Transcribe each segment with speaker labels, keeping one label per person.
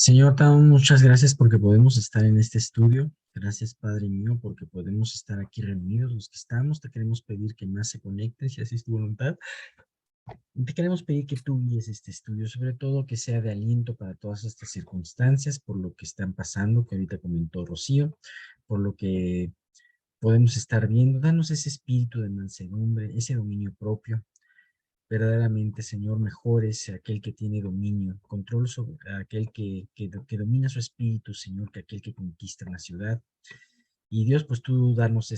Speaker 1: Señor, te damos muchas gracias porque podemos estar en este estudio. Gracias, Padre mío, porque podemos estar aquí reunidos los que estamos. Te queremos pedir que más se conecten, si así es tu voluntad. Y te queremos pedir que tú guíes este estudio, sobre todo que sea de aliento para todas estas circunstancias, por lo que están pasando, que ahorita comentó Rocío, por lo que podemos estar viendo. Danos ese espíritu de mansedumbre, ese dominio propio. Verdaderamente, Señor, mejor es aquel que tiene dominio, control sobre aquel que domina su espíritu, Señor, que aquel que conquista la ciudad. Y Dios, pues tú darnos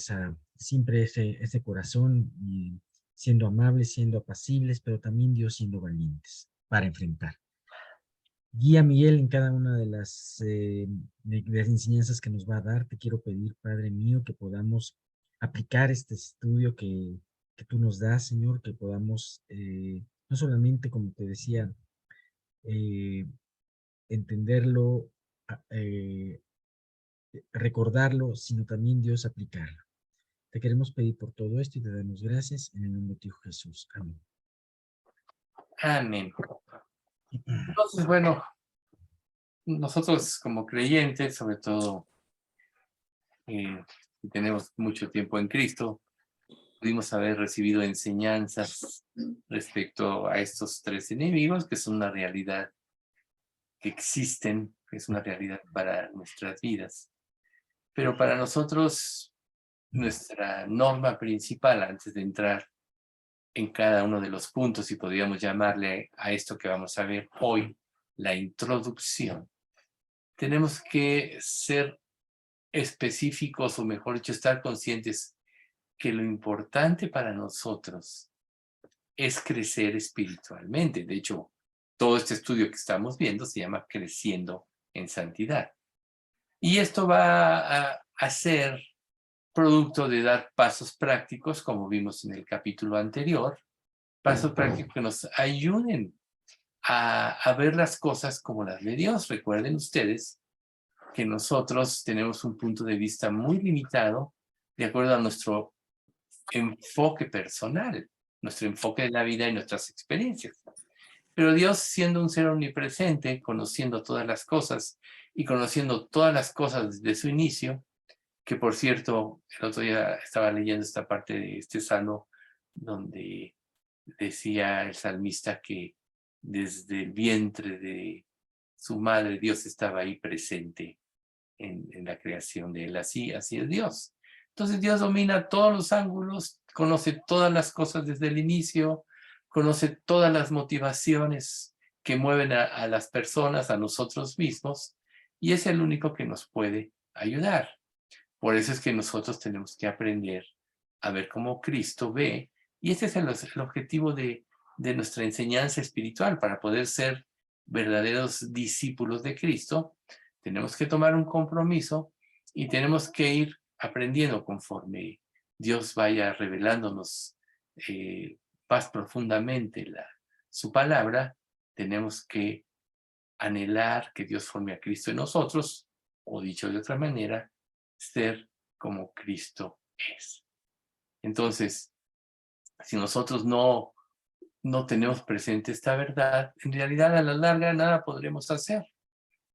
Speaker 1: siempre ese corazón, y siendo amables, siendo apacibles, pero también Dios siendo valientes para enfrentar. Guía a Miguel en cada una de las enseñanzas que nos va a dar. Te quiero pedir, Padre mío, que podamos aplicar este estudio que tú nos das, Señor, que podamos, no solamente, como te decía, eh, entenderlo, recordarlo, sino también, Dios, aplicarlo. Te queremos pedir por todo esto y te damos gracias en el nombre de tu Hijo Jesús. Amén.
Speaker 2: Amén. Entonces, bueno, nosotros como creyentes, sobre todo si tenemos mucho tiempo en Cristo, pudimos haber recibido enseñanzas respecto a estos tres enemigos, que son una realidad que existen, que es una realidad para nuestras vidas. Pero para nosotros, nuestra norma principal antes de entrar en cada uno de los puntos, y podríamos llamarle a esto que vamos a ver hoy, la introducción, tenemos que ser específicos, o mejor dicho, estar conscientes que lo importante para nosotros es crecer espiritualmente. De hecho, todo este estudio que estamos viendo se llama Creciendo en Santidad. Y esto va a ser producto de dar pasos prácticos, como vimos en el capítulo anterior, pasos prácticos que nos ayuden a ver las cosas como las de Dios. Recuerden ustedes que nosotros tenemos un punto de vista muy limitado de acuerdo a nuestro enfoque personal, nuestro enfoque de la vida y nuestras experiencias. Pero Dios, siendo un ser omnipresente, conociendo todas las cosas y conociendo todas las cosas desde su inicio, que por cierto, el otro día estaba leyendo esta parte de este salmo donde decía el salmista que desde el vientre de su madre Dios estaba ahí presente en la creación de él. Así es Dios. Entonces Dios domina todos los ángulos, conoce todas las cosas desde el inicio, conoce todas las motivaciones que mueven a las personas, a nosotros mismos, y es el único que nos puede ayudar. Por eso es que nosotros tenemos que aprender a ver cómo Cristo ve, y ese es el objetivo de nuestra enseñanza espiritual. Para poder ser verdaderos discípulos de Cristo, tenemos que tomar un compromiso y tenemos que ir aprendiendo conforme Dios vaya revelándonos más profundamente su palabra. Tenemos que anhelar que Dios forme a Cristo en nosotros, o dicho de otra manera, ser como Cristo es. Entonces, si nosotros no tenemos presente esta verdad, en realidad a la larga nada podremos hacer.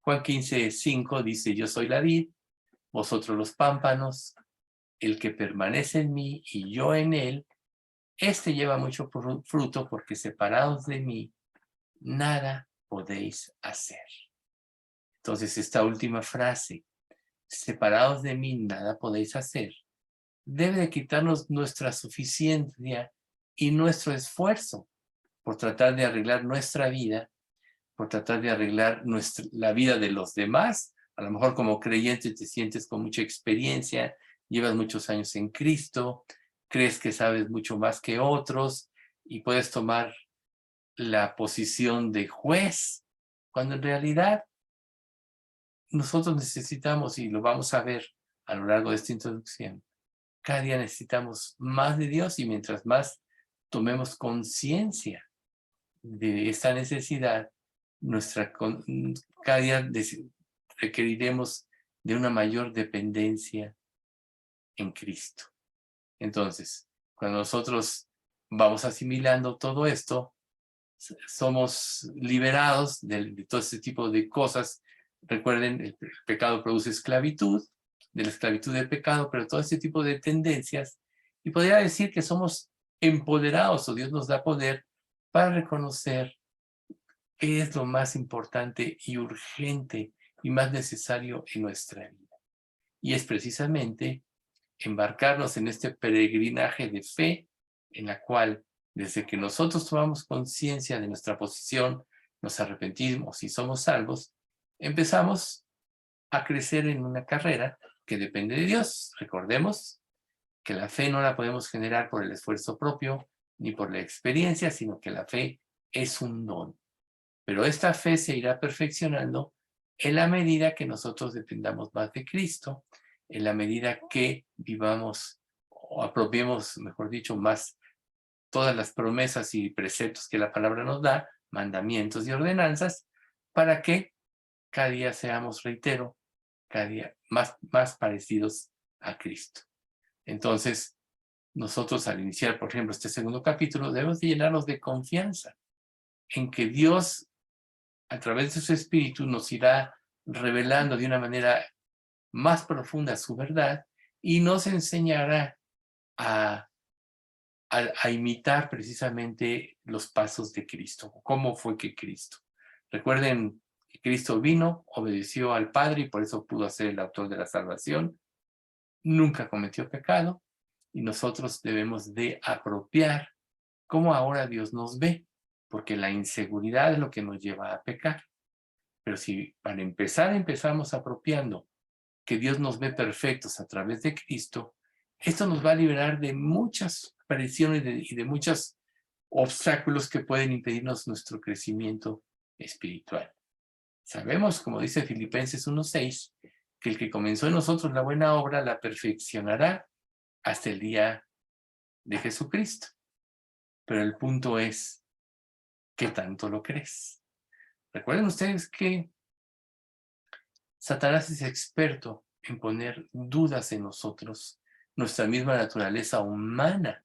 Speaker 2: Juan 15:5 dice: yo soy la vid, vosotros los pámpanos, el que permanece en mí y yo en él, este lleva mucho fruto, porque separados de mí, nada podéis hacer. Entonces, esta última frase, separados de mí, nada podéis hacer, debe de quitarnos nuestra suficiencia y nuestro esfuerzo por tratar de arreglar nuestra vida, por tratar de arreglar la vida de los demás. A lo mejor como creyente te sientes con mucha experiencia, llevas muchos años en Cristo, crees que sabes mucho más que otros y puedes tomar la posición de juez, cuando en realidad nosotros necesitamos, y lo vamos a ver a lo largo de esta introducción, cada día necesitamos más de Dios, y mientras más tomemos conciencia de esta necesidad, cada día requeriremos de una mayor dependencia en Cristo. Entonces, cuando nosotros vamos asimilando todo esto, somos liberados de todo este tipo de cosas. Recuerden, el pecado produce esclavitud, de la esclavitud del pecado, pero todo este tipo de tendencias. Y podría decir que somos empoderados, o Dios nos da poder para reconocer qué es lo más importante y urgente y más necesario en nuestra vida. Y es precisamente embarcarnos en este peregrinaje de fe, en la cual, desde que nosotros tomamos conciencia de nuestra posición, nos arrepentimos y somos salvos, empezamos a crecer en una carrera que depende de Dios. Recordemos que la fe no la podemos generar por el esfuerzo propio ni por la experiencia, sino que la fe es un don. Pero esta fe se irá perfeccionando en la medida que nosotros dependamos más de Cristo, en la medida que vivamos o apropiemos, mejor dicho, más todas las promesas y preceptos que la palabra nos da, mandamientos y ordenanzas, para que cada día seamos, reitero, cada día más parecidos a Cristo. Entonces, nosotros al iniciar, por ejemplo, este segundo capítulo, debemos de llenarnos de confianza en que Dios, a través de su Espíritu, nos irá revelando de una manera más profunda su verdad y nos enseñará a imitar precisamente los pasos de Cristo. ¿Cómo fue que Cristo? Recuerden que Cristo vino, obedeció al Padre y por eso pudo ser el autor de la salvación. Nunca cometió pecado y nosotros debemos de apropiar cómo ahora Dios nos ve, porque la inseguridad es lo que nos lleva a pecar. Pero si para empezar empezamos apropiando que Dios nos ve perfectos a través de Cristo, esto nos va a liberar de muchas presiones y de muchos obstáculos que pueden impedirnos nuestro crecimiento espiritual. Sabemos, como dice Filipenses 1:6, que el que comenzó en nosotros la buena obra la perfeccionará hasta el día de Jesucristo. Pero el punto es, ¿qué tanto lo crees? Recuerden ustedes que Satanás es experto en poner dudas en nosotros. Nuestra misma naturaleza humana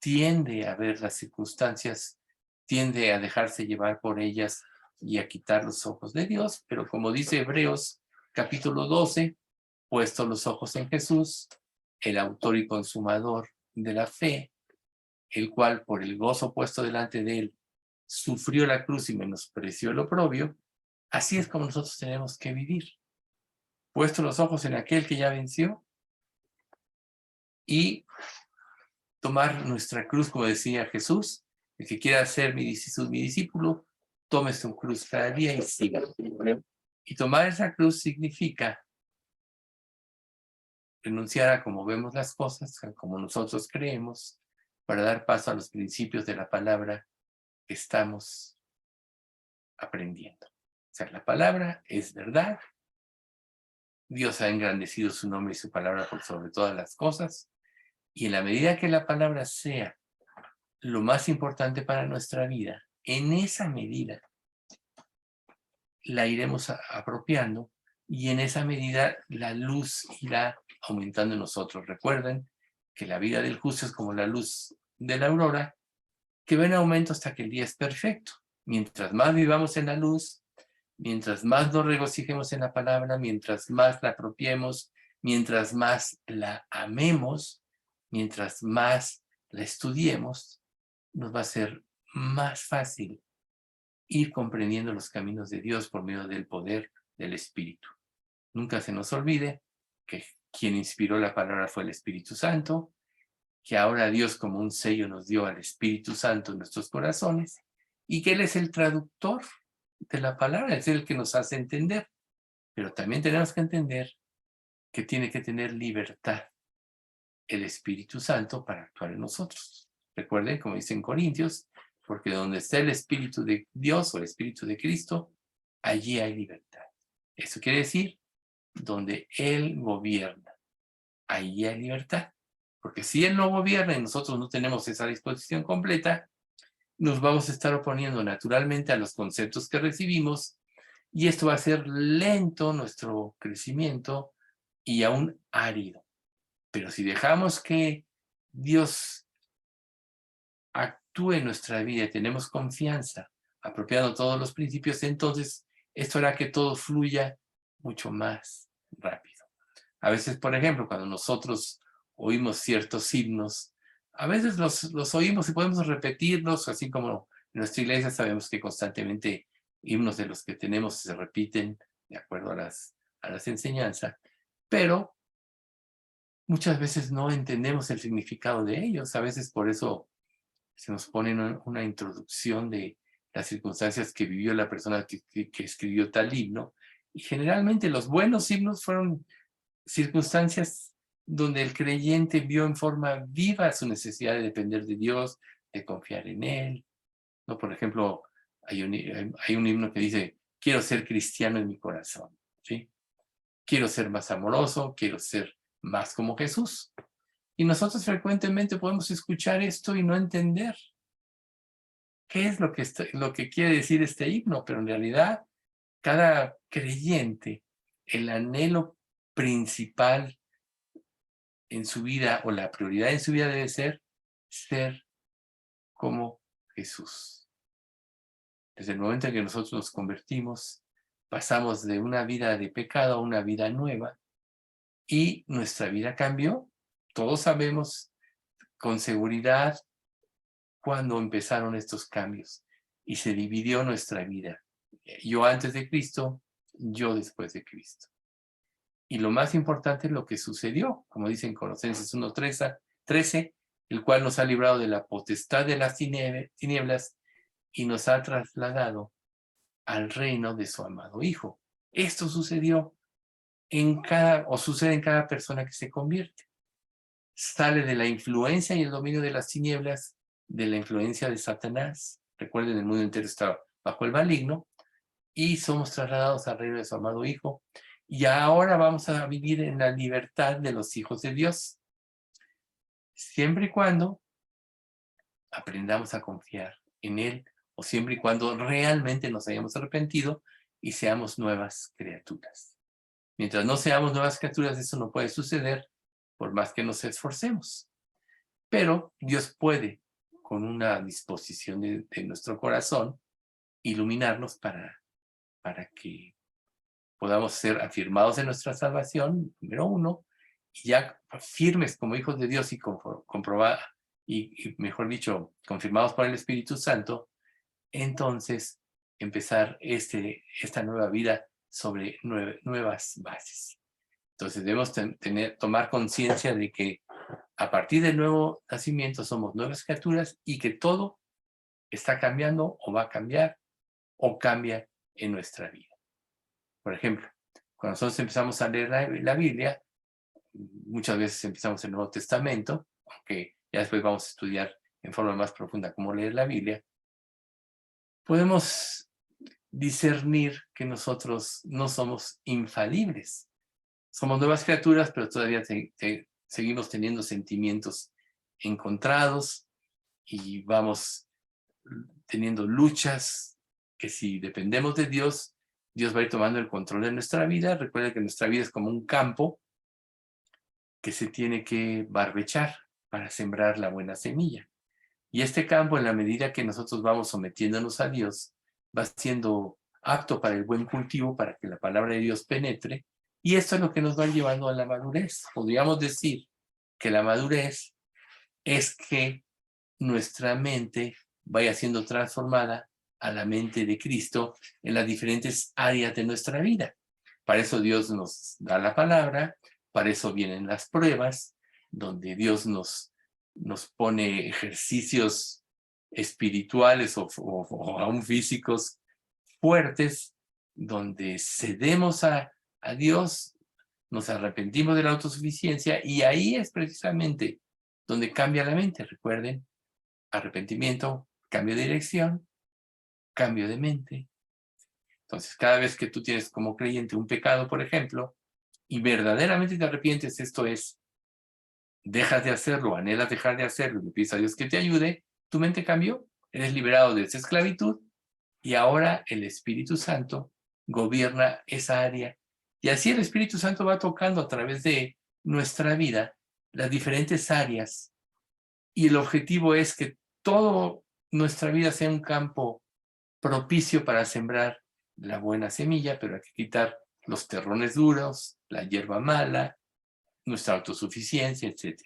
Speaker 2: tiende a ver las circunstancias, tiende a dejarse llevar por ellas y a quitar los ojos de Dios, pero como dice Hebreos capítulo 12, puesto los ojos en Jesús, el autor y consumador de la fe, el cual por el gozo puesto delante de él sufrió la cruz y menospreció el oprobio, así es como nosotros tenemos que vivir. Puesto los ojos en aquel que ya venció y tomar nuestra cruz, como decía Jesús, el que quiera ser mi discípulo, tome su cruz cada día y siga. Y tomar esa cruz significa renunciar a cómo vemos las cosas, a como nosotros creemos, para dar paso a los principios de la palabra que estamos aprendiendo. O sea, la palabra es verdad. Dios ha engrandecido su nombre y su palabra por sobre todas las cosas. Y en la medida que la palabra sea lo más importante para nuestra vida, en esa medida la iremos apropiando y en esa medida la luz irá aumentando en nosotros. Recuerden que la vida del justo es como la luz de la aurora, que va en aumento hasta que el día es perfecto. Mientras más vivamos en la luz, mientras más nos regocijemos en la palabra, mientras más la apropiemos, mientras más la amemos, mientras más la estudiemos, nos va a ser más fácil ir comprendiendo los caminos de Dios por medio del poder del Espíritu. Nunca se nos olvide que quien inspiró la palabra fue el Espíritu Santo, que ahora Dios como un sello nos dio al Espíritu Santo en nuestros corazones y que Él es el traductor de la palabra, es el que nos hace entender. Pero también tenemos que entender que tiene que tener libertad el Espíritu Santo para actuar en nosotros. Recuerden, como dice en Corintios, porque donde está el Espíritu de Dios o el Espíritu de Cristo, allí hay libertad. Eso quiere decir, donde Él gobierna, allí hay libertad. Porque si Él no gobierna y nosotros no tenemos esa disposición completa, nos vamos a estar oponiendo naturalmente a los conceptos que recibimos y esto va a ser lento nuestro crecimiento y aún árido. Pero si dejamos que Dios actúe en nuestra vida y tenemos confianza, apropiando todos los principios, entonces esto hará que todo fluya mucho más rápido. A veces, por ejemplo, cuando nosotros oímos ciertos himnos, a veces los oímos y podemos repetirlos, así como en nuestra iglesia sabemos que constantemente himnos de los que tenemos se repiten de acuerdo a las enseñanzas, pero muchas veces no entendemos el significado de ellos. A veces por eso se nos pone una introducción de las circunstancias que vivió la persona que escribió tal himno. Y generalmente los buenos himnos fueron circunstancias donde el creyente vio en forma viva su necesidad de depender de Dios, de confiar en Él, ¿no? Por ejemplo, hay un himno que dice, quiero ser cristiano en mi corazón, ¿sí? Quiero ser más amoroso, quiero ser más como Jesús. Y nosotros frecuentemente podemos escuchar esto y no entender qué es lo que quiere decir este himno, pero en realidad cada creyente, el anhelo principal en su vida o la prioridad en su vida debe ser como Jesús. Desde el momento en que nosotros nos convertimos, pasamos de una vida de pecado a una vida nueva y nuestra vida cambió. Todos sabemos con seguridad cuándo empezaron estos cambios y se dividió nuestra vida. Yo antes de Cristo, yo después de Cristo. Y lo más importante es lo que sucedió, como dice en Colosenses 1:13, el cual nos ha librado de la potestad de las tinieblas y nos ha trasladado al reino de su amado Hijo. Esto sucedió sucede en cada persona que se convierte. Sale de la influencia y el dominio de las tinieblas, de la influencia de Satanás. Recuerden, el mundo entero está bajo el maligno y somos trasladados al reino de su amado Hijo. Y ahora vamos a vivir en la libertad de los hijos de Dios, siempre y cuando aprendamos a confiar en Él, o siempre y cuando realmente nos hayamos arrepentido y seamos nuevas criaturas. Mientras no seamos nuevas criaturas, eso no puede suceder, por más que nos esforcemos. Pero Dios puede, con una disposición de nuestro corazón, iluminarnos para que podamos ser afirmados en nuestra salvación, número uno, y ya firmes como hijos de Dios y mejor dicho, confirmados por el Espíritu Santo, entonces empezar esta nueva vida sobre nuevas bases. Entonces debemos tomar conciencia de que a partir del nuevo nacimiento somos nuevas criaturas y que todo está cambiando o va a cambiar o cambia en nuestra vida. Por ejemplo, cuando nosotros empezamos a leer la Biblia, muchas veces empezamos el Nuevo Testamento, aunque ya después vamos a estudiar en forma más profunda cómo leer la Biblia, podemos discernir que nosotros no somos infalibles. Somos nuevas criaturas, pero todavía seguimos teniendo sentimientos encontrados y vamos teniendo luchas que si dependemos de Dios, Dios va a ir tomando el control de nuestra vida. Recuerda que nuestra vida es como un campo que se tiene que barbechar para sembrar la buena semilla. Y este campo, en la medida que nosotros vamos sometiéndonos a Dios, va siendo apto para el buen cultivo, para que la palabra de Dios penetre. Y esto es lo que nos va llevando a la madurez. Podríamos decir que la madurez es que nuestra mente vaya siendo transformada a la mente de Cristo en las diferentes áreas de nuestra vida. Para eso Dios nos da la palabra, para eso vienen las pruebas, donde Dios nos pone ejercicios espirituales o aún físicos fuertes, donde cedemos a Dios, nos arrepentimos de la autosuficiencia y ahí es precisamente donde cambia la mente. Recuerden, arrepentimiento, cambio de dirección, cambio de mente. Entonces, cada vez que tú tienes como creyente un pecado, por ejemplo, y verdaderamente te arrepientes, esto es, dejas de hacerlo, anhelas dejar de hacerlo, le pides a Dios que te ayude, tu mente cambió, eres liberado de esa esclavitud y ahora el Espíritu Santo gobierna esa área. Y así el Espíritu Santo va tocando a través de nuestra vida las diferentes áreas y el objetivo es que todo nuestra vida sea un campo propicio para sembrar la buena semilla, pero hay que quitar los terrones duros, la hierba mala, nuestra autosuficiencia, etc.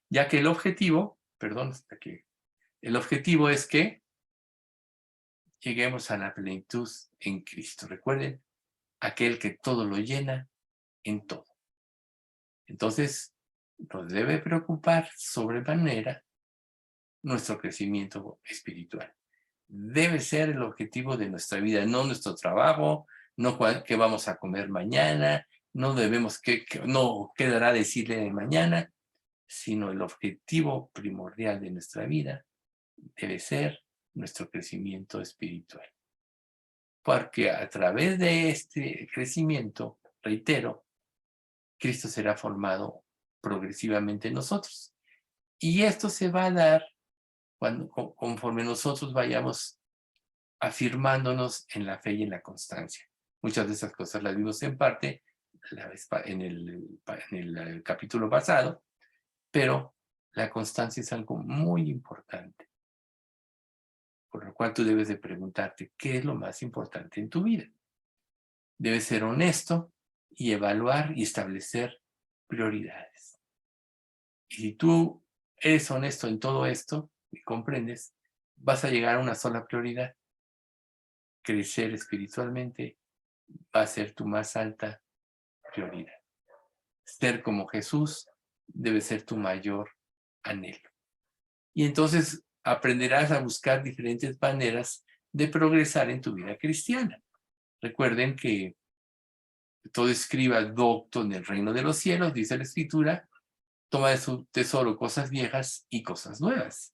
Speaker 2: Ya que el objetivo, el objetivo es que lleguemos a la plenitud en Cristo. Recuerden, aquel que todo lo llena en todo. Entonces, nos debe preocupar sobremanera nuestro crecimiento espiritual. Debe ser el objetivo de nuestra vida, no nuestro trabajo, no qué vamos a comer mañana, no debemos no quedará decirle de mañana, sino el objetivo primordial de nuestra vida debe ser nuestro crecimiento espiritual. Porque a través de este crecimiento, reitero, Cristo será formado progresivamente en nosotros. Y esto se va a dar conforme nosotros vayamos afirmándonos en la fe y en la constancia. Muchas de esas cosas las vimos en parte en el capítulo pasado, pero la constancia es algo muy importante. Por lo cual tú debes de preguntarte, ¿qué es lo más importante en tu vida? Debes ser honesto y evaluar y establecer prioridades. Y si tú eres honesto en todo esto y comprendes, vas a llegar a una sola prioridad. Crecer espiritualmente va a ser tu más alta prioridad. Ser como Jesús debe ser tu mayor anhelo. Y entonces aprenderás a buscar diferentes maneras de progresar en tu vida cristiana. Recuerden que todo escriba docto en el reino de los cielos, dice la Escritura, toma de su tesoro cosas viejas y cosas nuevas.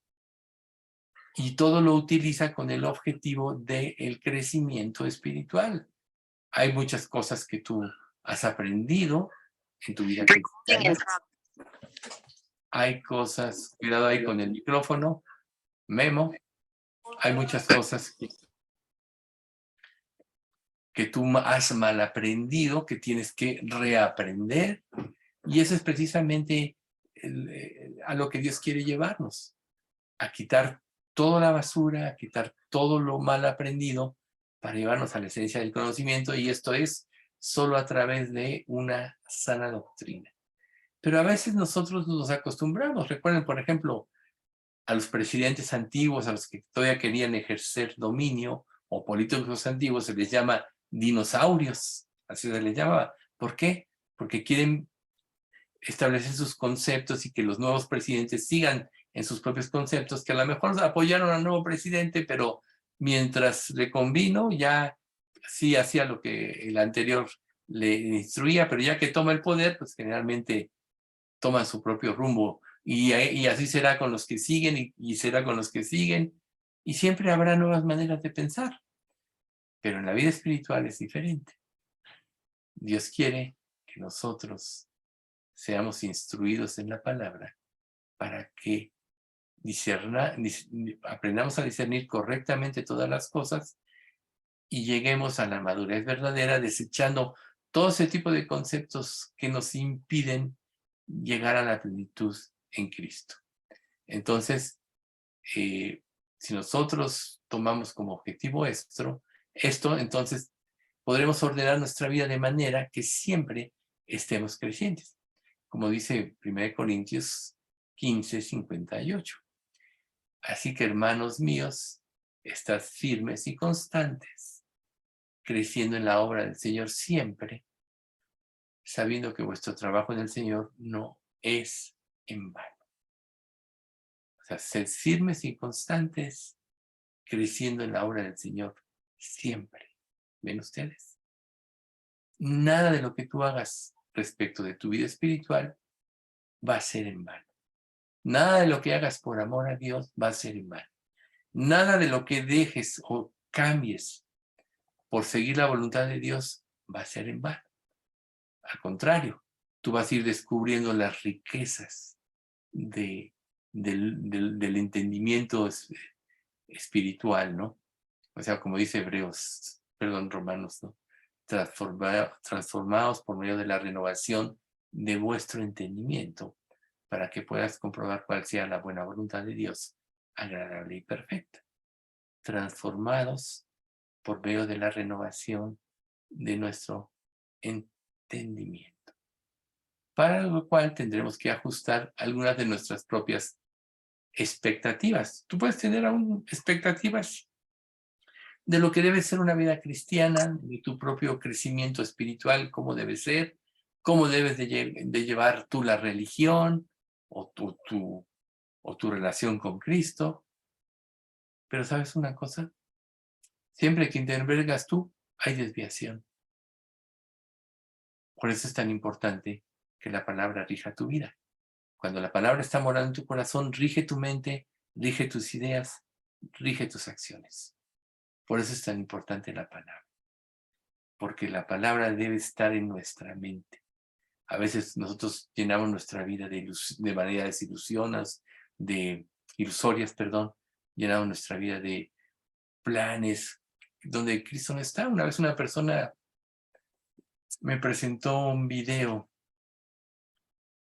Speaker 2: Y todo lo utiliza con el objetivo del crecimiento espiritual. Hay muchas cosas que tú has aprendido en tu vida cristiana. Hay cosas, cuidado ahí con el micrófono, Memo, hay muchas cosas que tú has mal aprendido, que tienes que reaprender, y eso es precisamente a lo que Dios quiere llevarnos, a quitar toda la basura, a quitar todo lo mal aprendido, para llevarnos a la esencia del conocimiento, y esto es solo a través de una sana doctrina. Pero a veces nosotros nos acostumbramos. Recuerden, por ejemplo, a los presidentes antiguos, a los que todavía querían ejercer dominio, o políticos antiguos, se les llama dinosaurios, así se les llamaba. ¿Por qué? Porque quieren establecer sus conceptos y que los nuevos presidentes sigan en sus propios conceptos, que a lo mejor apoyaron al nuevo presidente, pero mientras le convino, ya sí hacía lo que el anterior le instruía, pero ya que toma el poder, pues generalmente toman su propio rumbo. Y así será con los que siguen y será con los que siguen. Y siempre habrá nuevas maneras de pensar. Pero en la vida espiritual es diferente. Dios quiere que nosotros seamos instruidos en la palabra para que aprendamos a discernir correctamente todas las cosas y lleguemos a la madurez verdadera, desechando todo ese tipo de conceptos que nos impiden llegar a la plenitud en Cristo. Entonces, si nosotros tomamos como objetivo esto, entonces podremos ordenar nuestra vida de manera que siempre estemos crecientes. Como dice 1 Corintios 15:58. Así que, hermanos míos, estad firmes y constantes, creciendo en la obra del Señor siempre, sabiendo que vuestro trabajo en el Señor no es en vano. O sea, sed firmes y constantes, creciendo en la obra del Señor siempre. ¿Ven ustedes? Nada de lo que tú hagas respecto de tu vida espiritual va a ser en vano. Nada de lo que hagas por amor a Dios va a ser en vano. Nada de lo que dejes o cambies por seguir la voluntad de Dios va a ser en vano. Al contrario, tú vas a ir descubriendo las riquezas del entendimiento espiritual, ¿no? O sea, como dice Romanos, ¿no? Transformados por medio de la renovación de vuestro entendimiento, para que puedas comprobar cuál sea la buena voluntad de Dios, agradable y perfecta, transformados por medio de la renovación de nuestro entendimiento, para lo cual tendremos que ajustar algunas de nuestras propias expectativas. Tú puedes tener aún expectativas de lo que debe ser una vida cristiana, de tu propio crecimiento espiritual, cómo debe ser, cómo debes de llevar tú la religión o tu relación con Cristo. Pero ¿sabes una cosa? Siempre que intervengas tú, hay desviación. Por eso es tan importante que la palabra rija tu vida. Cuando la palabra está morando en tu corazón, rige tu mente, rige tus ideas, rige tus acciones. Por eso es tan importante la palabra. Porque la palabra debe estar en nuestra mente. A veces nosotros llenamos nuestra vida de manera ilusorias, llenamos nuestra vida de planes donde Cristo no está. Una vez una persona me presentó un video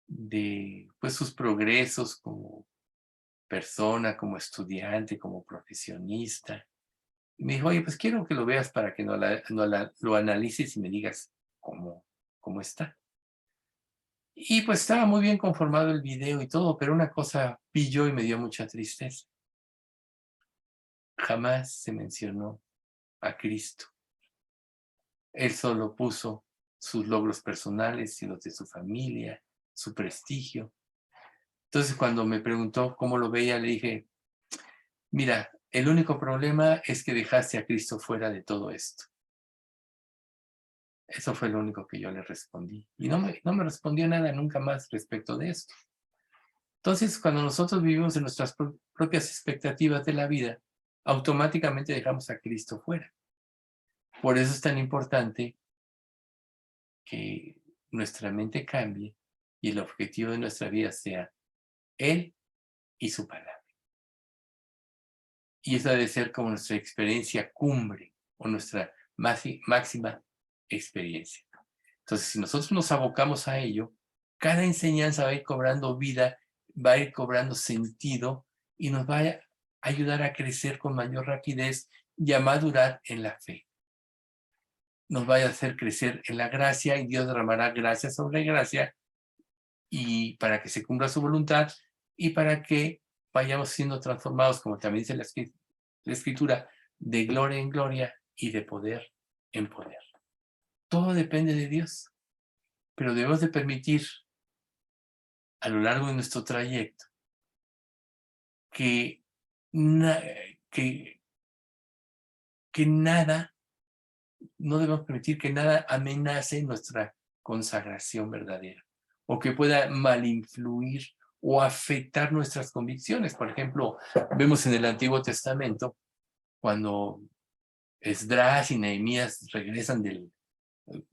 Speaker 2: de pues, sus progresos como persona, como estudiante, como profesionista. Y me dijo, oye, pues quiero que lo veas para que lo analices y me digas cómo está. Y pues estaba muy bien conformado el video y todo, pero una cosa pilló y me dio mucha tristeza. Jamás se mencionó a Cristo. Él solo puso sus logros personales y los de su familia, su prestigio. Entonces cuando me preguntó cómo lo veía, le dije, mira, el único problema es que dejaste a Cristo fuera de todo esto. Eso fue lo único que yo le respondí. Y no me respondió nada nunca más respecto de esto. Entonces, cuando nosotros vivimos en nuestras propias expectativas de la vida, automáticamente dejamos a Cristo fuera. Por eso es tan importante que nuestra mente cambie y el objetivo de nuestra vida sea Él y su palabra. Y esa debe ser como nuestra experiencia cumbre o nuestra máxima experiencia. Entonces, si nosotros nos abocamos a ello, cada enseñanza va a ir cobrando vida, va a ir cobrando sentido y nos va a ayudar a crecer con mayor rapidez y a madurar en la fe. Nos va a hacer crecer en la gracia y Dios derramará gracia sobre gracia y para que se cumpla su voluntad y para que vayamos siendo transformados, como también dice la Escritura, de gloria en gloria y de poder en poder. Todo depende de Dios, pero debemos de permitir a lo largo de nuestro trayecto que nada, no debemos permitir que nada amenace nuestra consagración verdadera o que pueda malinfluir o afectar nuestras convicciones. Por ejemplo, vemos en el Antiguo Testamento cuando Esdras y Nehemías regresan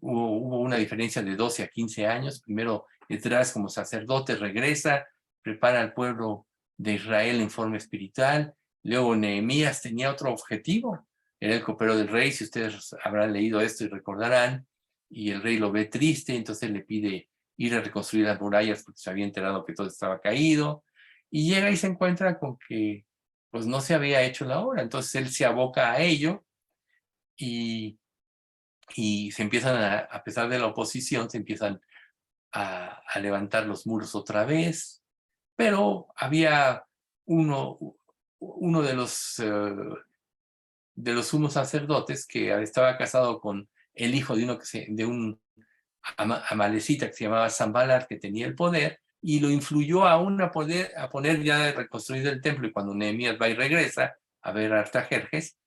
Speaker 2: hubo una diferencia de 12 a 15 años. Primero Esdras como sacerdote regresa, prepara al pueblo de Israel en forma espiritual. Luego Nehemías tenía otro objetivo, era el copero del rey, si ustedes habrán leído esto y recordarán, y el rey lo ve triste, entonces le pide ir a reconstruir las murallas porque se había enterado que todo estaba caído, y llega y se encuentra con que pues no se había hecho la obra, entonces él se aboca a ello y se empiezan a pesar de la oposición, se empiezan a levantar los muros otra vez, pero había uno de los sumos sacerdotes que estaba casado con el hijo de un amalecita que se llamaba Zambalat, que tenía el poder, y lo influyó aún a poner ya reconstruido el templo, y cuando Nehemías va y regresa a ver a Artajerjes,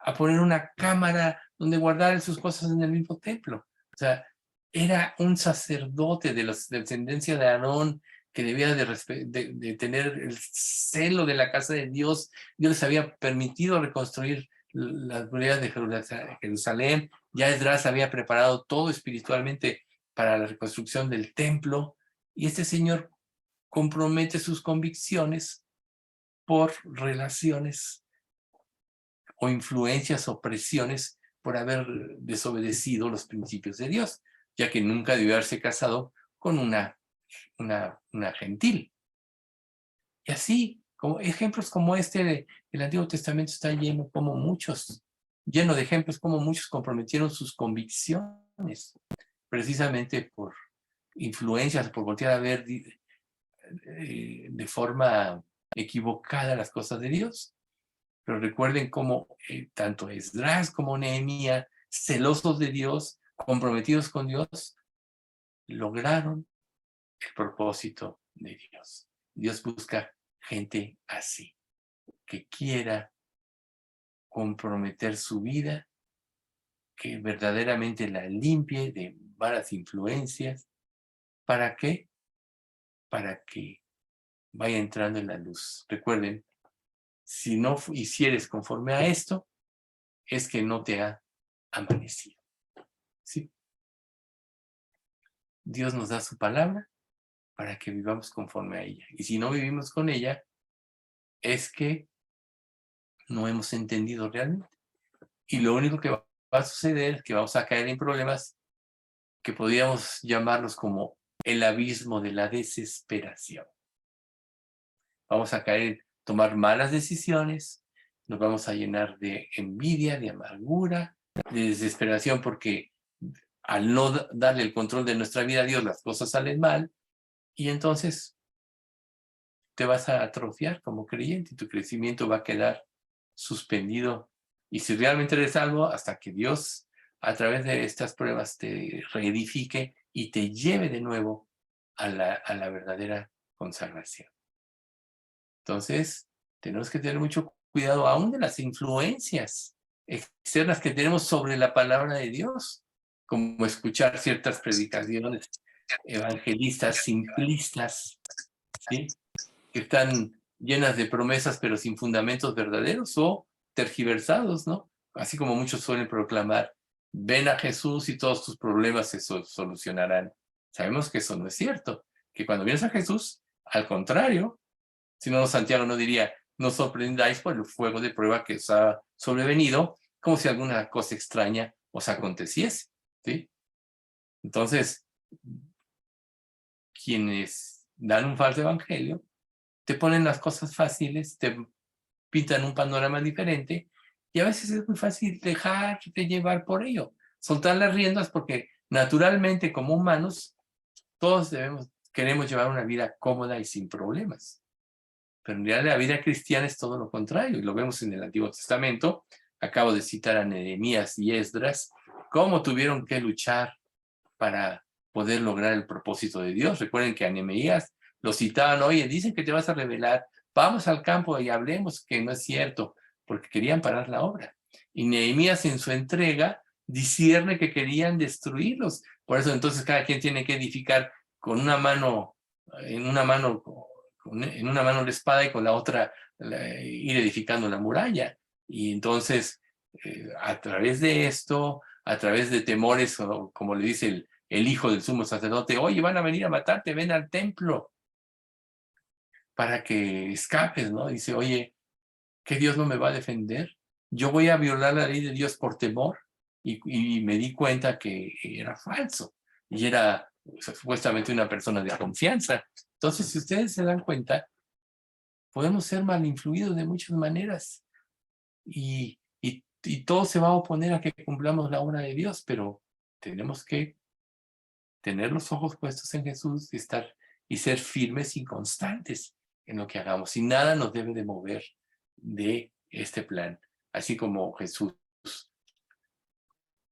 Speaker 2: a poner una cámara donde guardar sus cosas en el mismo templo. O sea, era un sacerdote de la descendencia de Aarón que debía de tener el celo de la casa de Dios. Dios les había permitido reconstruir las murallas de Jerusalén. Ya Esdras había preparado todo espiritualmente para la reconstrucción del templo. Y este señor compromete sus convicciones por relaciones o influencias o presiones por haber desobedecido los principios de Dios, ya que nunca debió haberse casado con una gentil. Y así Como ejemplos como el Antiguo Testamento está lleno lleno de ejemplos como muchos comprometieron sus convicciones, precisamente por influencias, por voltear a ver de forma equivocada las cosas de Dios. Pero recuerden cómo tanto Esdras como Nehemías, celosos de Dios, comprometidos con Dios, lograron el propósito de Dios. Dios busca gente así, que quiera comprometer su vida, que verdaderamente la limpie de malas influencias. ¿Para qué? Para que vaya entrando en la luz. Recuerden, si no hicieres conforme a esto, es que no te ha amanecido. ¿Sí? Dios nos da su palabra para que vivamos conforme a ella. Y si no vivimos con ella, es que no hemos entendido realmente. Y lo único que va a suceder es que vamos a caer en problemas que podríamos llamarlos como el abismo de la desesperación. Vamos a caer en tomar malas decisiones, nos vamos a llenar de envidia, de amargura, de desesperación, porque al no darle el control de nuestra vida a Dios, las cosas salen mal, y entonces te vas a atrofiar como creyente y tu crecimiento va a quedar suspendido. Y si realmente eres salvo, hasta que Dios a través de estas pruebas te reedifique y te lleve de nuevo a la verdadera consagración. Entonces, tenemos que tener mucho cuidado aún de las influencias externas que tenemos sobre la palabra de Dios, como escuchar ciertas predicaciones evangelistas simplistas, ¿sí?, que están llenas de promesas pero sin fundamentos verdaderos o tergiversados, ¿no? Así como muchos suelen proclamar, ven a Jesús y todos tus problemas se solucionarán. Sabemos que eso no es cierto, que cuando vienes a Jesús, al contrario, si no, Santiago no diría, no os sorprendáis por el fuego de prueba que os ha sobrevenido, como si alguna cosa extraña os aconteciese, ¿sí? Entonces, quienes dan un falso evangelio, te ponen las cosas fáciles, te pintan un panorama diferente, y a veces es muy fácil dejarte llevar por ello, soltar las riendas, porque naturalmente como humanos, todos queremos llevar una vida cómoda y sin problemas. Pero en realidad la vida cristiana es todo lo contrario, y lo vemos en el Antiguo Testamento. Acabo de citar a Nehemías y Esdras, cómo tuvieron que luchar para poder lograr el propósito de Dios. Recuerden que a Nehemías lo citaban, oye, dicen que te vas a rebelar, vamos al campo y hablemos, que no es cierto, porque querían parar la obra. Y Nehemías en su entrega discierne que querían destruirlos. Por eso entonces cada quien tiene que edificar con una mano, en una mano la espada y con la otra ir edificando la muralla. Y entonces, a través de esto, a través de temores, como le dice el hijo del sumo sacerdote, oye, van a venir a matarte, ven al templo para que escapes, ¿no? Dice, oye, ¿qué Dios no me va a defender? Yo voy a violar la ley de Dios por temor. Y me di cuenta que era falso y era supuestamente una persona de confianza. Entonces, si ustedes se dan cuenta, podemos ser mal influidos de muchas maneras y todo se va a oponer a que cumplamos la obra de Dios, pero tenemos que tener los ojos puestos en Jesús y ser firmes y constantes en lo que hagamos. Y nada nos debe de mover de este plan. Así como Jesús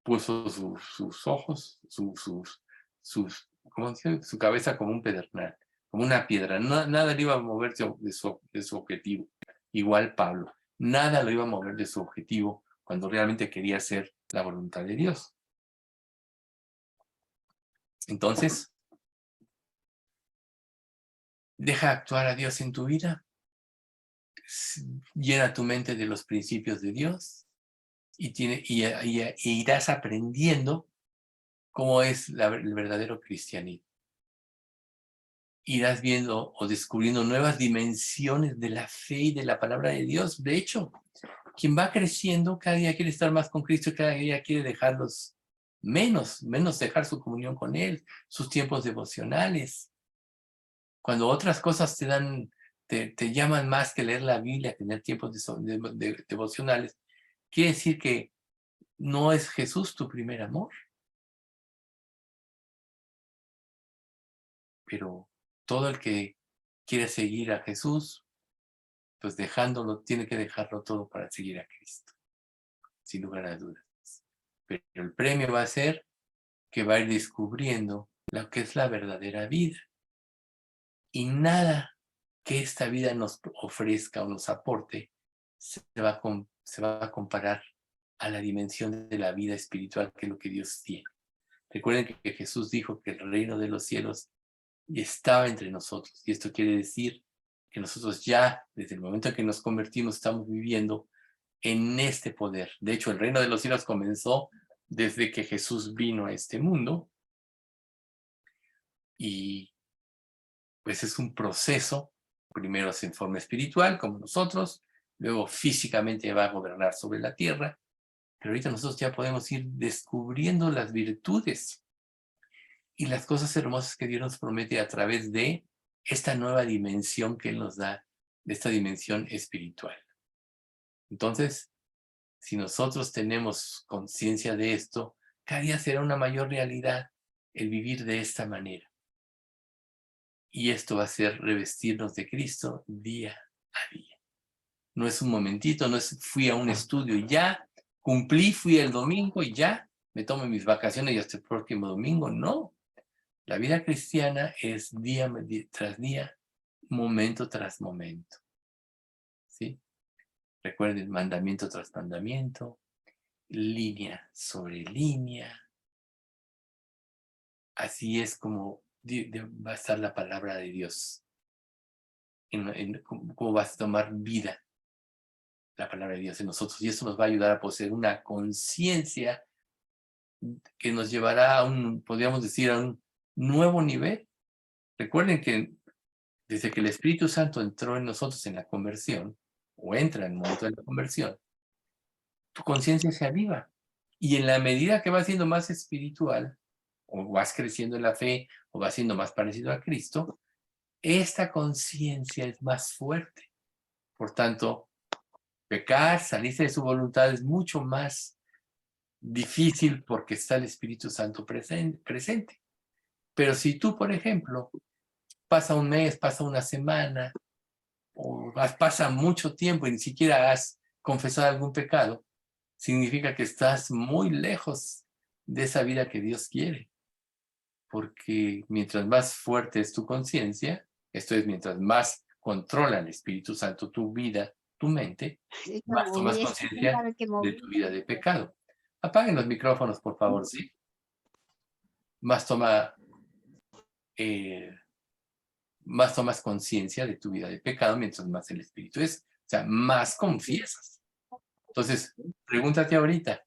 Speaker 2: puso sus ojos, ¿cómo dice?, su cabeza como un pedernal, como una piedra. Nada le iba a mover de su objetivo. Igual Pablo, nada lo iba a mover de su objetivo cuando realmente quería hacer la voluntad de Dios. Entonces, deja actuar a Dios en tu vida, llena tu mente de los principios de Dios y irás aprendiendo cómo es el verdadero cristianismo. Irás viendo o descubriendo nuevas dimensiones de la fe y de la palabra de Dios. De hecho, quien va creciendo cada día quiere estar más con Cristo, cada día quiere dejarlos menos dejar su comunión con Él, sus tiempos devocionales. Cuando otras cosas te te llaman más que leer la Biblia, que tener tiempos devocionales, quiere decir que no es Jesús tu primer amor. Pero todo el que quiere seguir a Jesús, pues dejándolo, tiene que dejarlo todo para seguir a Cristo, sin lugar a dudas. Pero el premio va a ser que va a ir descubriendo lo que es la verdadera vida. Y nada que esta vida nos ofrezca o nos aporte se va a comparar a la dimensión de la vida espiritual que es lo que Dios tiene. Recuerden que Jesús dijo que el reino de los cielos estaba entre nosotros. Y esto quiere decir que nosotros ya, desde el momento en que nos convertimos, estamos viviendo en este poder. De hecho, el reino de los cielos comenzó desde que Jesús vino a este mundo. Y pues es un proceso. Primero es en forma espiritual, como nosotros. Luego físicamente va a gobernar sobre la tierra. Pero ahorita nosotros ya podemos ir descubriendo las virtudes y las cosas hermosas que Dios nos promete a través de esta nueva dimensión que Él nos da, de esta dimensión espiritual. Entonces, si nosotros tenemos conciencia de esto, cada día será una mayor realidad el vivir de esta manera. Y esto va a ser revestirnos de Cristo día a día. No es un momentito, no es fui a un estudio y ya, cumplí, fui el domingo y ya, me tomo mis vacaciones y hasta el próximo domingo. No. La vida cristiana es día tras día, momento tras momento. ¿Sí? Recuerden, mandamiento tras mandamiento, línea sobre línea. Así es como va a estar la palabra de Dios. Cómo va a tomar vida la palabra de Dios en nosotros. Y eso nos va a ayudar a poseer una conciencia que nos llevará a podríamos decir, a un nuevo nivel. Recuerden que desde que el Espíritu Santo entró en nosotros en la conversión, o entra en el momento de la conversión, tu conciencia se aviva. Y en la medida que vas siendo más espiritual, o vas creciendo en la fe, o vas siendo más parecido a Cristo, esta conciencia es más fuerte. Por tanto, pecar, salirse de su voluntad es mucho más difícil porque está el Espíritu Santo presente. Pero si tú, por ejemplo, pasa un mes, pasa una semana, o pasa mucho tiempo y ni siquiera has confesado algún pecado, significa que estás muy lejos de esa vida que Dios quiere. Porque mientras más fuerte es tu conciencia, esto es, mientras más controla el Espíritu Santo tu vida, tu mente, más tomas conciencia de tu vida de pecado. Apaguen los micrófonos, por favor, ¿sí? Más tomas conciencia de tu vida de pecado mientras más el Espíritu es. O sea, más confiesas. Entonces, pregúntate ahorita,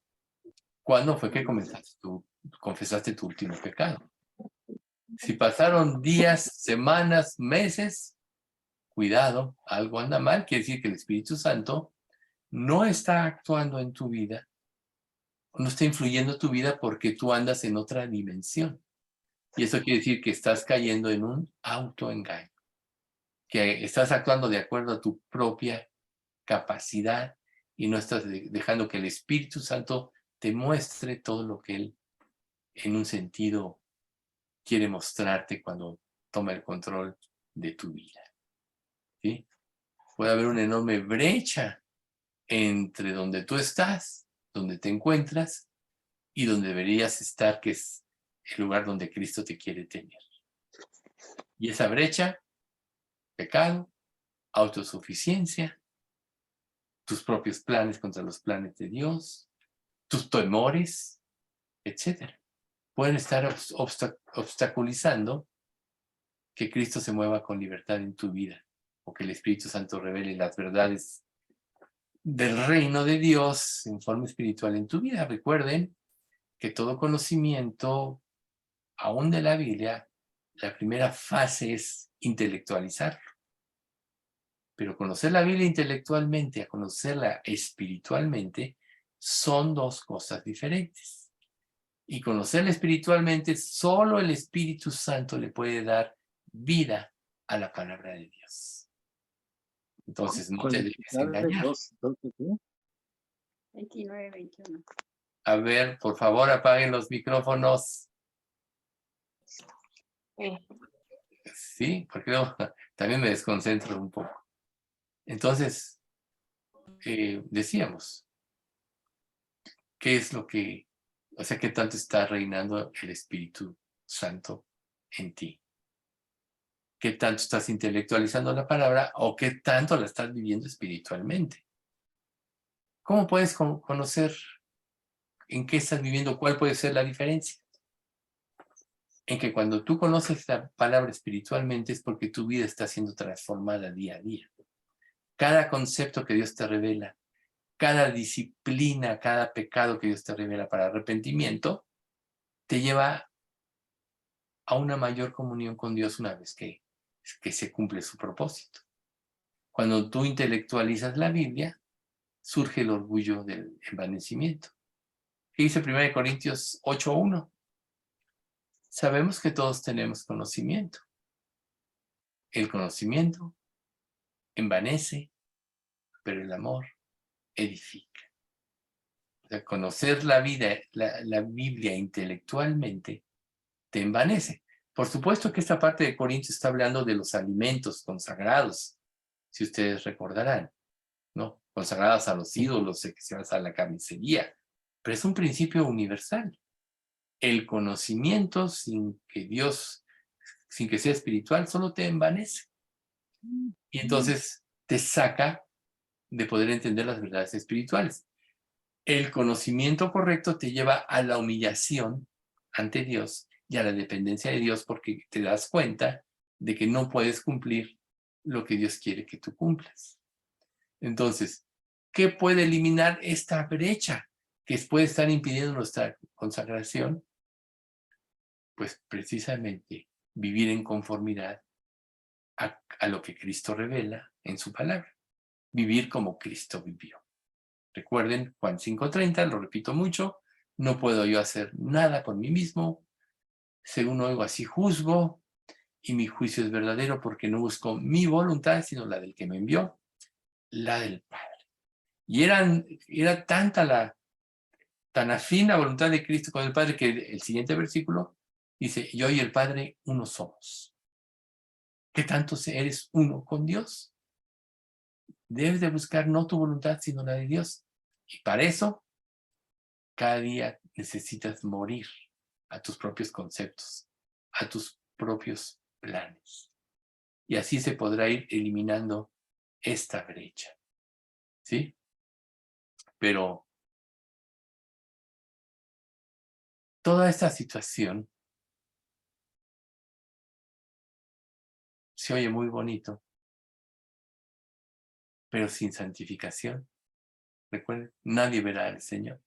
Speaker 2: ¿cuándo fue que confesaste tu último pecado? Si pasaron días, semanas, meses, cuidado, algo anda mal, quiere decir que el Espíritu Santo no está actuando en tu vida, no está influyendo en tu vida porque tú andas en otra dimensión. Y eso quiere decir que estás cayendo en un autoengaño, que estás actuando de acuerdo a tu propia capacidad y no estás dejando que el Espíritu Santo te muestre todo lo que Él, en un sentido, quiere mostrarte cuando toma el control de tu vida. ¿Sí? Puede haber una enorme brecha entre donde tú estás, donde te encuentras, y donde deberías estar, que es el lugar donde Cristo te quiere tener. Y esa brecha, pecado, autosuficiencia, tus propios planes contra los planes de Dios, tus temores, etc. Pueden estar obstaculizando que Cristo se mueva con libertad en tu vida, o que el Espíritu Santo revele las verdades del reino de Dios en forma espiritual en tu vida. Recuerden que todo conocimiento, aún de la Biblia, la primera fase es intelectualizarlo. Pero conocer la Biblia intelectualmente a conocerla espiritualmente son dos cosas diferentes. Y conocerla espiritualmente, solo el Espíritu Santo le puede dar vida a la palabra de Dios. Entonces, no te
Speaker 3: ¿Cuál
Speaker 2: dejes
Speaker 3: es?
Speaker 2: engañar.
Speaker 3: ¿Dos de qué?
Speaker 4: 29, 21.
Speaker 2: A ver, por favor, apaguen los micrófonos. Sí, porque no, también me desconcentro un poco. Entonces, decíamos, ¿qué es lo que, o sea, qué tanto está reinando el Espíritu Santo en ti? ¿Qué tanto estás intelectualizando la palabra o qué tanto la estás viviendo espiritualmente? ¿Cómo puedes conocer en qué estás viviendo? ¿Cuál puede ser la diferencia? En que cuando tú conoces la palabra espiritualmente es porque tu vida está siendo transformada día a día. Cada concepto que Dios te revela, cada disciplina, cada pecado que Dios te revela para arrepentimiento, te lleva a una mayor comunión con Dios una vez que se cumple su propósito. Cuando tú intelectualizas la Biblia, surge el orgullo del envanecimiento. ¿Qué dice 1 Corintios 8:1? Sabemos que todos tenemos conocimiento. El conocimiento envanece, pero el amor edifica. O sea, conocer la Biblia intelectualmente te envanece. Por supuesto que esta parte de Corintios está hablando de los alimentos consagrados, si ustedes recordarán, ¿no? Consagrados a los ídolos, que se vas a la carnicería. Pero es un principio universal. El conocimiento sin que sea espiritual, solo te envanece. Y entonces te saca de poder entender las verdades espirituales. El conocimiento correcto te lleva a la humillación ante Dios y a la dependencia de Dios porque te das cuenta de que no puedes cumplir lo que Dios quiere que tú cumplas. Entonces, ¿qué puede eliminar esta brecha que puede estar impidiendo nuestra consagración? Pues precisamente vivir en conformidad a lo que Cristo revela en su palabra. Vivir como Cristo vivió. Recuerden Juan 5:30, lo repito mucho, no puedo yo hacer nada por mí mismo, según oigo así juzgo, y mi juicio es verdadero porque no busco mi voluntad, sino la del que me envió, la del Padre. Y era tan afín la voluntad de Cristo con el Padre que el siguiente versículo dice, yo y el Padre uno somos. ¿Qué tanto eres uno con Dios? Debes de buscar no tu voluntad, sino la de Dios. Y para eso, cada día necesitas morir a tus propios conceptos, a tus propios planes. Y así se podrá ir eliminando esta brecha. ¿Sí? Pero toda esta situación se oye muy bonito, pero sin santificación. Recuerden, nadie verá al Señor.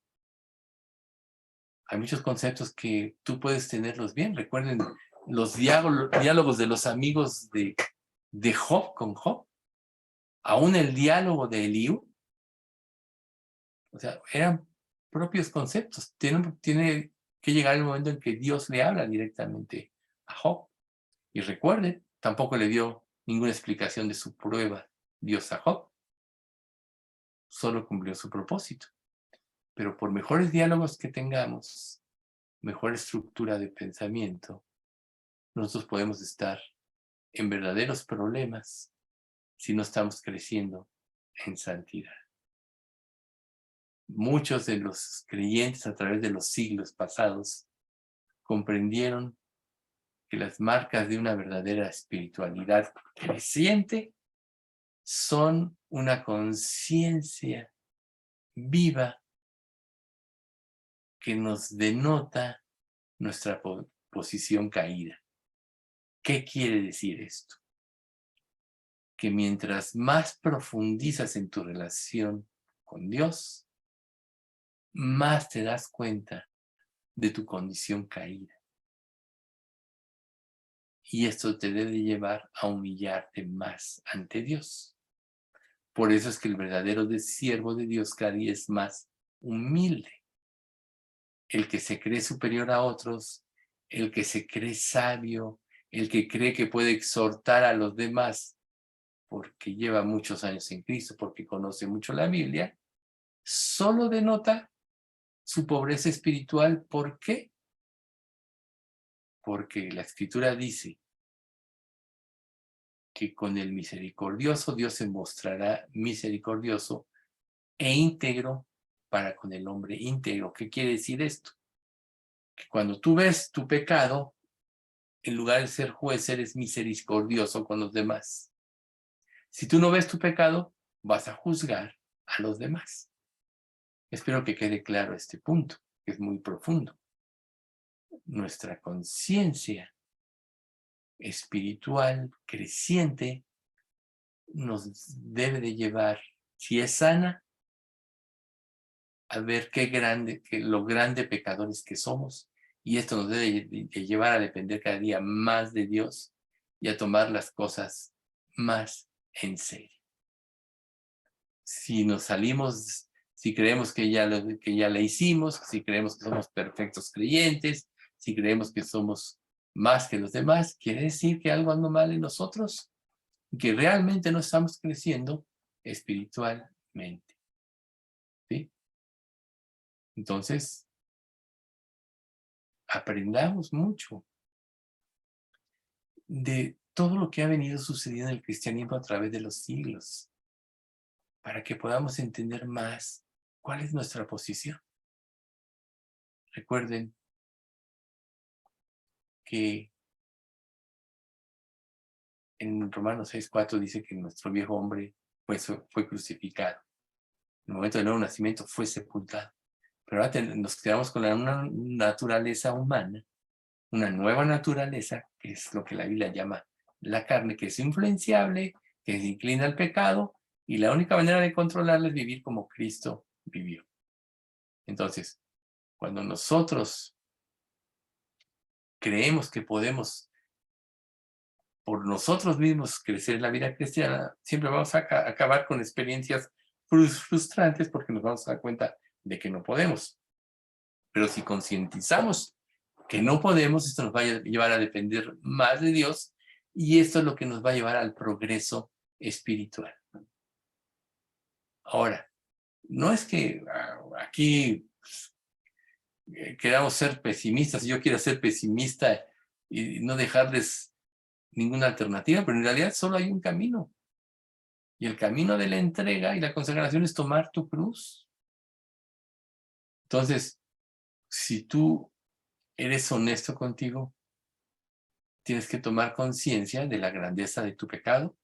Speaker 2: Hay muchos conceptos que tú puedes tenerlos bien. Recuerden los diálogos de los amigos de Job con Job. Aún el diálogo de Eliú. O sea, eran propios conceptos. Tiene que llegar el momento en que Dios le habla directamente a Job. Y recuerden, tampoco le dio ninguna explicación de su prueba Dios a Job. Solo cumplió su propósito. Pero por mejores diálogos que tengamos, mejor estructura de pensamiento, nosotros podemos estar en verdaderos problemas si no estamos creciendo en santidad. Muchos de los creyentes a través de los siglos pasados comprendieron que las marcas de una verdadera espiritualidad creciente son una conciencia viva que nos denota nuestra posición caída. ¿Qué quiere decir esto? Que mientras más profundizas en tu relación con Dios, más te das cuenta de tu condición caída. Y esto te debe llevar a humillarte más ante Dios. Por eso es que el verdadero siervo de Dios cada día es más humilde. El que se cree superior a otros, el que se cree sabio, el que cree que puede exhortar a los demás porque lleva muchos años en Cristo, porque conoce mucho la Biblia, solo denota su pobreza espiritual. ¿Por qué? Porque la Escritura dice que con el misericordioso Dios se mostrará misericordioso e íntegro para con el hombre íntegro. ¿Qué quiere decir esto? Que cuando tú ves tu pecado, en lugar de ser juez, eres misericordioso con los demás. Si tú no ves tu pecado, vas a juzgar a los demás. Espero que quede claro este punto, que es muy profundo. Nuestra conciencia espiritual creciente nos debe de llevar, si es sana, a ver lo grande pecadores que somos, y esto nos debe de llevar a depender cada día más de Dios y a tomar las cosas más en serio. Si nos salimos, si creemos que ya la hicimos, si creemos que somos perfectos creyentes, si creemos que somos más que los demás, quiere decir que algo anda mal en nosotros, que realmente no estamos creciendo espiritualmente. ¿Sí? Entonces, aprendamos mucho de todo lo que ha venido sucediendo en el cristianismo a través de los siglos, para que podamos entender más cuál es nuestra posición. Recuerden que en Romanos 6:4 dice que nuestro viejo hombre fue crucificado. En el momento del nuevo nacimiento fue sepultado. Pero ahora nos quedamos con una naturaleza humana, una nueva naturaleza, que es lo que la Biblia llama la carne, que es influenciable, que se inclina al pecado, y la única manera de controlarla es vivir como Cristo vivió. Entonces, cuando nosotros creemos que podemos por nosotros mismos crecer en la vida cristiana, siempre vamos a acabar con experiencias frustrantes porque nos vamos a dar cuenta de que no podemos. Pero si concientizamos que no podemos, esto nos va a llevar a depender más de Dios, y esto es lo que nos va a llevar al progreso espiritual. Ahora, no es que aquí queramos ser pesimistas, yo quiero ser pesimista y no dejarles ninguna alternativa, pero en realidad solo hay un camino. Y el camino de la entrega y la consagración es tomar tu cruz. Entonces, si tú eres honesto contigo, tienes que tomar conciencia de la grandeza de tu pecado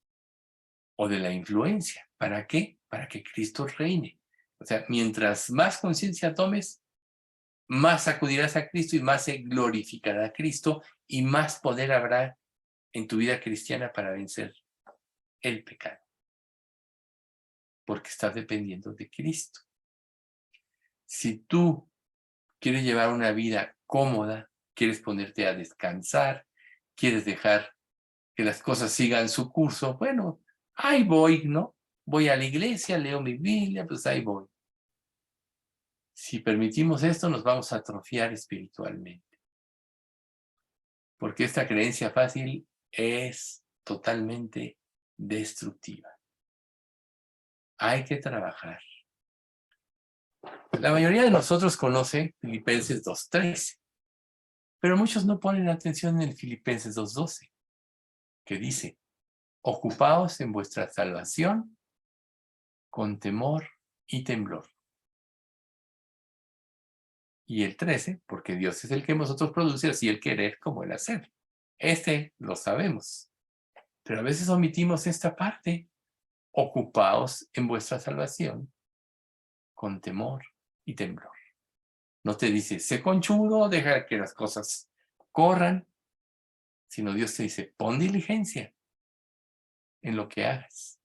Speaker 2: o de la influencia. ¿Para qué? Para que Cristo reine. O sea, mientras más conciencia tomes, más acudirás a Cristo y más se glorificará a Cristo y más poder habrá en tu vida cristiana para vencer el pecado. Porque estás dependiendo de Cristo. Si tú quieres llevar una vida cómoda, quieres ponerte a descansar, quieres dejar que las cosas sigan su curso, bueno, ahí voy, ¿no? Voy a la iglesia, leo mi Biblia, pues ahí voy. Si permitimos esto, nos vamos a atrofiar espiritualmente. Porque esta creencia fácil es totalmente destructiva. Hay que trabajar. La mayoría de nosotros conoce Filipenses 2:13, pero muchos no ponen atención en el Filipenses 2:12, que dice: ocupaos en vuestra salvación con temor y temblor. Y el 13, porque Dios es el que en vosotros produce así el querer como el hacer. Este lo sabemos. Pero a veces omitimos esta parte. Ocupaos en vuestra salvación con temor y temblor. No te dice, sé conchudo, deja que las cosas corran, sino Dios te dice, pon diligencia en lo que hagas,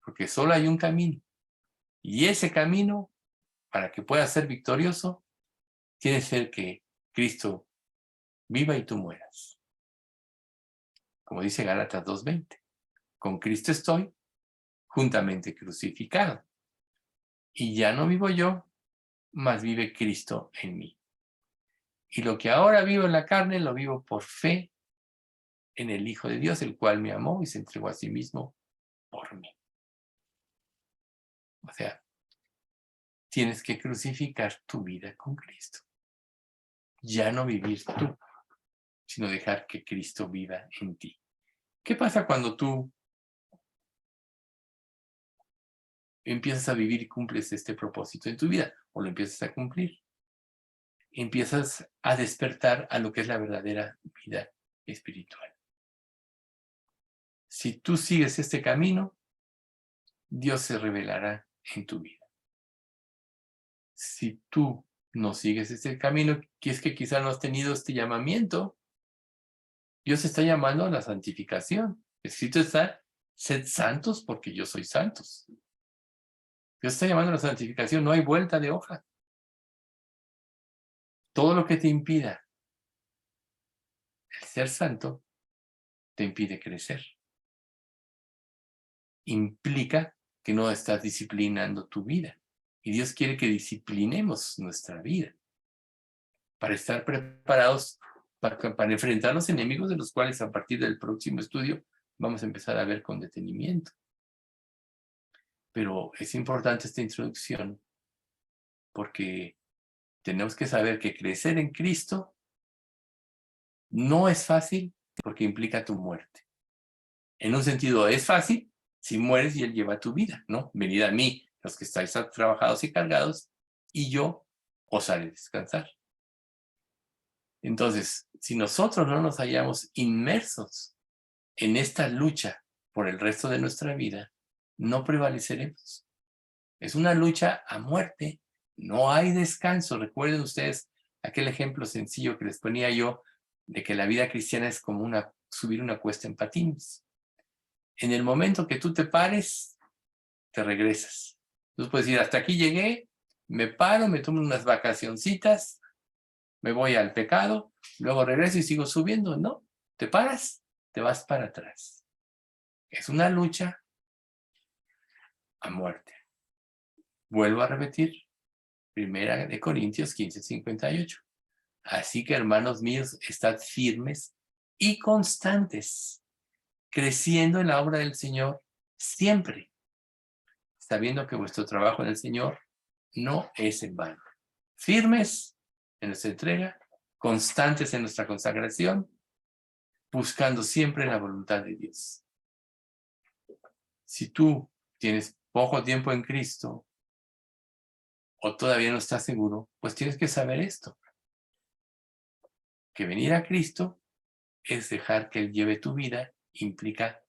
Speaker 2: porque solo hay un camino. Y ese camino, para que pueda ser victorioso, tiene que ser que Cristo viva y tú mueras. Como dice Gálatas 2:20, con Cristo estoy juntamente crucificado. Y ya no vivo yo, mas vive Cristo en mí. Y lo que ahora vivo en la carne, lo vivo por fe en el Hijo de Dios, el cual me amó y se entregó a sí mismo O sea, tienes que crucificar tu vida con Cristo. Ya no vivir tú, sino dejar que Cristo viva en ti. ¿Qué pasa cuando tú empiezas a vivir y cumples este propósito en tu vida? O lo empiezas a cumplir. Empiezas a despertar a lo que es la verdadera vida espiritual. Si tú sigues este camino, Dios se revelará en tu vida. Si tú no sigues este camino, que es que quizá no has tenido este llamamiento, Dios está llamando a la santificación. Escrito está, sed santos porque yo soy santos. Dios está llamando a la santificación, no hay vuelta de hoja. Todo lo que te impida el ser santo, te impide crecer. Implica que no estás disciplinando tu vida. Y Dios quiere que disciplinemos nuestra vida para estar preparados para enfrentar los enemigos de los cuales a partir del próximo estudio vamos a empezar a ver con detenimiento. Pero es importante esta introducción porque tenemos que saber que crecer en Cristo no es fácil porque implica tu muerte. En un sentido es fácil si mueres y Él lleva tu vida, ¿no? Venid a mí, los que estáis trabajados y cargados, y yo os haré descansar. Entonces, si nosotros no nos hallamos inmersos en esta lucha por el resto de nuestra vida, no prevaleceremos. Es una lucha a muerte, no hay descanso. Recuerden ustedes aquel ejemplo sencillo que les ponía yo de que la vida cristiana es como subir una cuesta en patines. En el momento que tú te pares, te regresas. Tú puedes decir, hasta aquí llegué, me paro, me tomo unas vacacioncitas, me voy al pecado, luego regreso y sigo subiendo. No, te paras, te vas para atrás. Es una lucha a muerte. Vuelvo a repetir, 1 Corintios 15:58. Así que, hermanos míos, estad firmes y constantes, creciendo en la obra del Señor siempre, sabiendo que vuestro trabajo en el Señor no es en vano. Firmes en nuestra entrega, constantes en nuestra consagración, buscando siempre la voluntad de Dios. Si tú tienes poco tiempo en Cristo o todavía no estás seguro, pues tienes que saber esto, que venir a Cristo es dejar que Él lleve tu vida, implica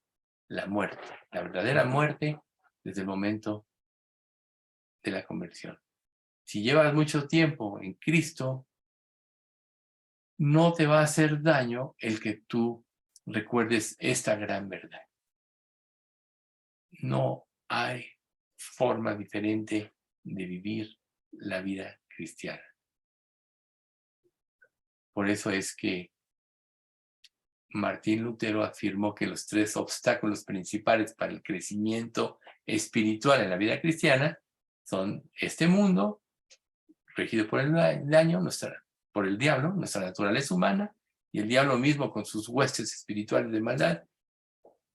Speaker 2: la muerte, la verdadera muerte desde el momento de la conversión. Si llevas mucho tiempo en Cristo, no te va a hacer daño el que tú recuerdes esta gran verdad. No hay forma diferente de vivir la vida cristiana. Por eso es que Martín Lutero afirmó que los 3 obstáculos principales para el crecimiento espiritual en la vida cristiana son este mundo, regido por el daño, por el diablo, nuestra naturaleza humana, y el diablo mismo con sus huestes espirituales de maldad,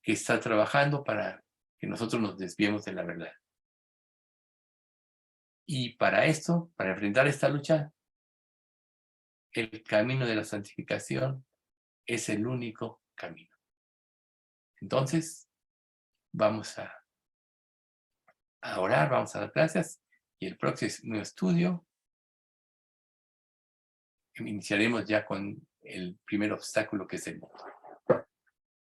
Speaker 2: que está trabajando para que nosotros nos desviemos de la verdad. Y para esto, para enfrentar esta lucha, el camino de la santificación es el único camino. Entonces, vamos a orar, vamos a dar gracias, y el próximo estudio iniciaremos ya con el primer obstáculo, que es el mundo.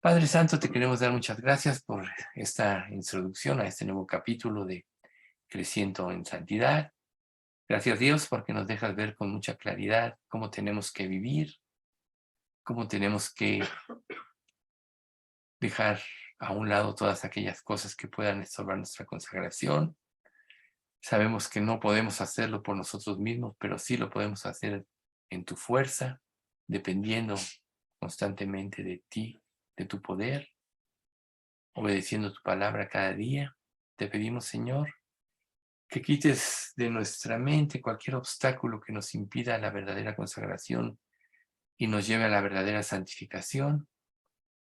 Speaker 2: Padre Santo, te queremos dar muchas gracias por esta introducción a este nuevo capítulo de Creciendo en Santidad. Gracias, Dios, porque nos dejas ver con mucha claridad cómo tenemos que vivir, cómo tenemos que dejar a un lado todas aquellas cosas que puedan estorbar nuestra consagración. Sabemos que no podemos hacerlo por nosotros mismos, pero sí lo podemos hacer en tu fuerza, dependiendo constantemente de ti, de tu poder, obedeciendo tu palabra cada día. Te pedimos, Señor, que quites de nuestra mente cualquier obstáculo que nos impida la verdadera consagración y nos lleve a la verdadera santificación,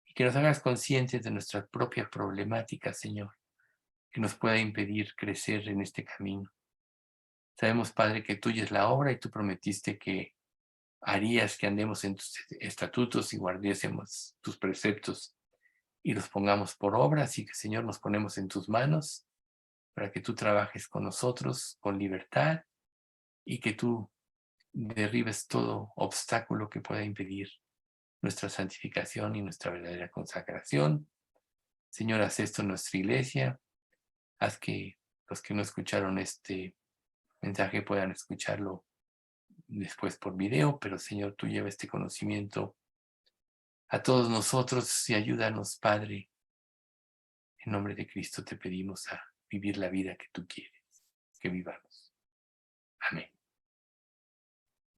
Speaker 2: y que nos hagas conscientes de nuestra propia problemática, Señor, que nos pueda impedir crecer en este camino. Sabemos, Padre, que tuya es la obra y tú prometiste que harías que andemos en tus estatutos y guardásemos tus preceptos y los pongamos por obra. Así que, Señor, nos ponemos en tus manos para que tú trabajes con nosotros con libertad y que tú derribes todo obstáculo que pueda impedir nuestra santificación y nuestra verdadera consagración. Señor, haz esto en nuestra iglesia. Haz que los que no escucharon este mensaje puedan escucharlo después por video, pero Señor, tú lleva este conocimiento a todos nosotros y ayúdanos, Padre. En nombre de Cristo te pedimos a vivir la vida que tú quieres que vivamos. Amén.